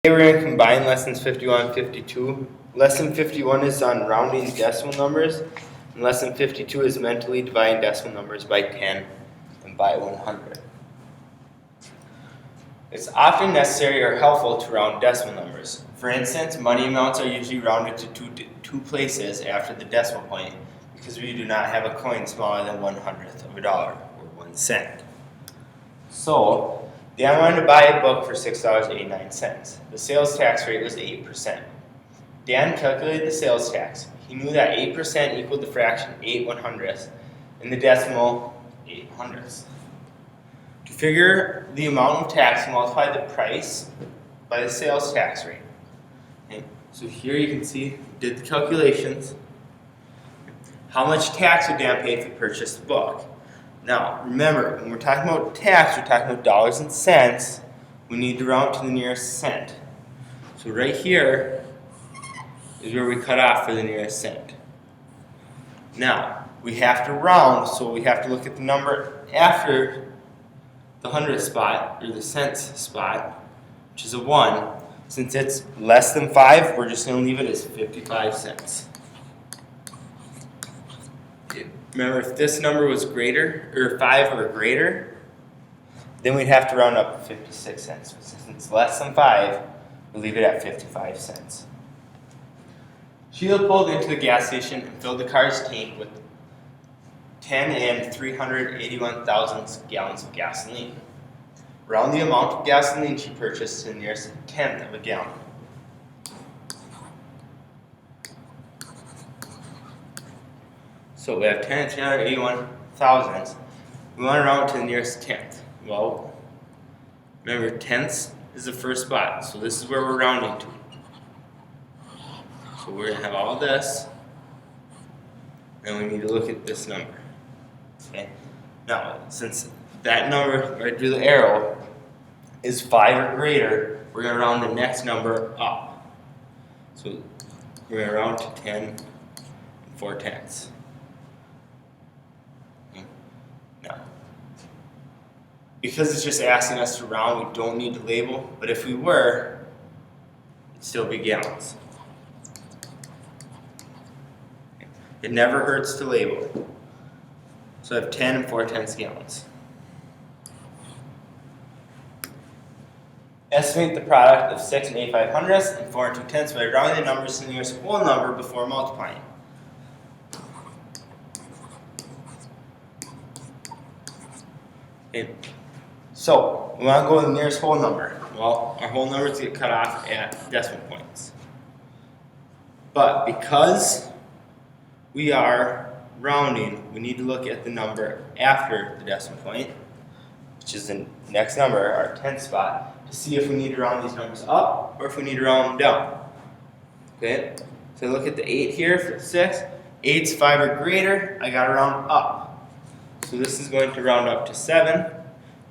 Today we're going to combine lessons 51 and 52. Lesson 51 is on rounding decimal numbers, and lesson 52 is mentally dividing decimal numbers by 10 and by 100. It's often necessary or helpful to round decimal numbers. For instance, money amounts are usually rounded to two places after the decimal point because we do not have a coin smaller than 1/100th of a dollar, or 1 cent. So, Dan wanted to buy a book for $6.89. The sales tax rate was 8%. Dan calculated the sales tax. He knew that 8% equaled the fraction 8/100ths and the decimal 8/100ths. To figure the amount of tax, multiply the price by the sales tax rate. Okay. So here you can see, did the calculations. How much tax would Dan pay if he purchased the book? Now, remember, when we're talking about tax, we're talking about dollars and cents. We need to round to the nearest cent. So right here is where we cut off for the nearest cent. Now, we have to round, so we have to look at the number after the hundredth spot, or the cents spot, which is a 1. Since it's less than 5, we're just going to leave it as 55 cents. Remember, if this number was greater, or 5 or greater, then we'd have to round up to 56 cents. Since it's less than 5, we'll leave it at 55 cents. Sheila pulled into the gas station and filled the car's tank with 10 and 381 thousandths gallons of gasoline. Round the amount of gasoline she purchased to the nearest tenth of a gallon. So we have 10 and 381 thousandths. We want to round to the nearest tenth. Well, remember, tenths is the first spot, so this is where we're rounding to. So we're going to have all this, and we need to look at this number. Okay. Now, since that number right through the arrow is 5 or greater, we're going to round the next number up. So we're going to round to 10 and 4/10. Now, because it's just asking us to round, we don't need to label, but if we were, it'd still be gallons. It never hurts to label. So I have 10 and 4/10 gallons. Estimate the product of 6 and 8/500ths and 4 and 2/10 by rounding the numbers to the nearest whole number before multiplying. Okay. So, we want to go to the nearest whole number. Well, our whole numbers get cut off at decimal points. But because we are rounding, we need to look at the number after the decimal point, which is the next number, our 10th spot, to see if we need to round these numbers up or if we need to round them down. Okay? So look at the 8 here for 6. 8's 5 or greater, I got to round up. So this is going to round up to 7.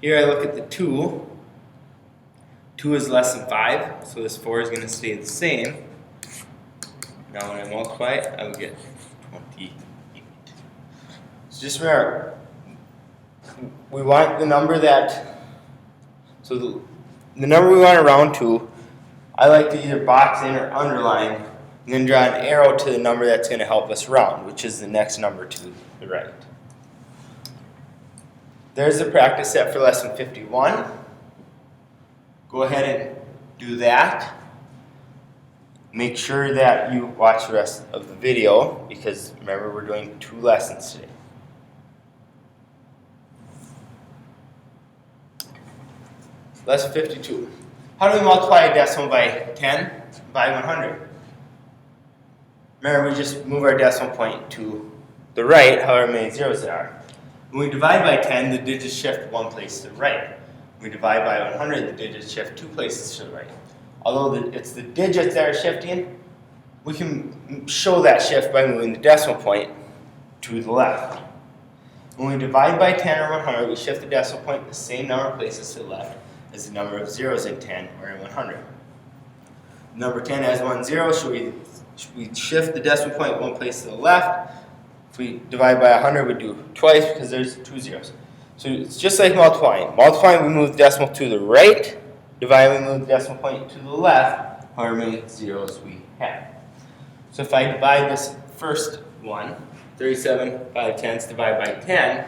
Here I look at the 2. 2 is less than 5, so this 4 is going to stay the same. Now when I multiply it, I will get 28. So just remember, we want the number that, so the number we want to round to, I like to either box in or underline, and then draw an arrow to the number that's going to help us round, which is the next number to the right. There's the practice set for lesson 51. Go ahead and do that. Make sure that you watch the rest of the video because remember we're doing 2 lessons today. Lesson 52. How do we multiply a decimal by 10 by 100? Remember, we just move our decimal point to the right, however many zeros there are. When we divide by 10, the digits shift 1 place to the right. When we divide by 100, the digits shift 2 places to the right. Although it's the digits that are shifting, we can show that shift by moving the decimal point to the left. When we divide by 10 or 100, we shift the decimal point the same number of places to the left as the number of zeros in 10 or in 100. Number 10 has 1 0, so we shift the decimal point 1 place to the left. If we divide by 100, we do twice because there's 2 zeros. So it's just like multiplying. Multiplying, we move the decimal to the right. divide, we move the decimal point to the left, however many zeros we have. So if I divide this first one, 37 5/10 divided by 10,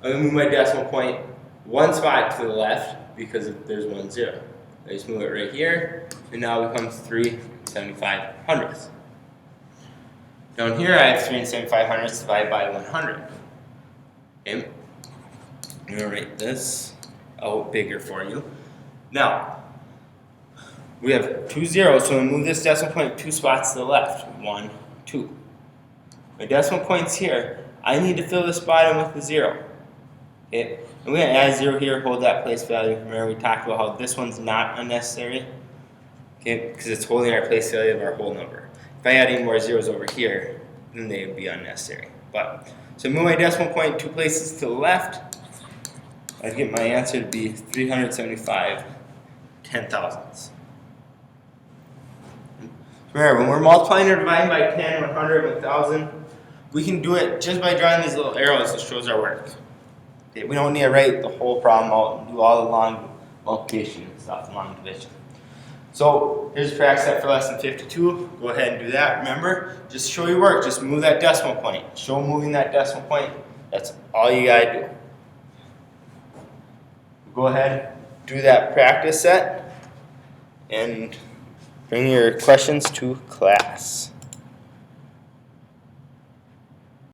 I'm going to move my decimal point one spot to the left because there's 1 0. I just move it right here, and now it becomes 375 hundredths. Down here I have 375 hundredths divided by 100. Okay. I'm going to write this out bigger for you. Now, we have 2 zeros, so we move this decimal point 2 spots to the left. 1, 2. My decimal point's here. I need to fill this bottom with a 0. Okay? And we're going to add a 0 here, hold that place value. Remember we talked about how this one's not unnecessary? Okay, because it's holding our place value of our whole number. If I add any more zeros over here, then they would be unnecessary. So move my decimal point 2 places to the left. I get my answer to be 375 10,000ths. Remember, when we're multiplying or dividing by 10, 100, 1,000, we can do it just by drawing these little arrows that shows our work. Okay, we don't need to write the whole problem out and do all the long multiplication and stuff, long division. So here's a practice set for lesson 52. Go ahead and do that. Remember, just show your work. Just move that decimal point. Show moving that decimal point. That's all you gotta do. Go ahead, do that practice set, and bring your questions to class.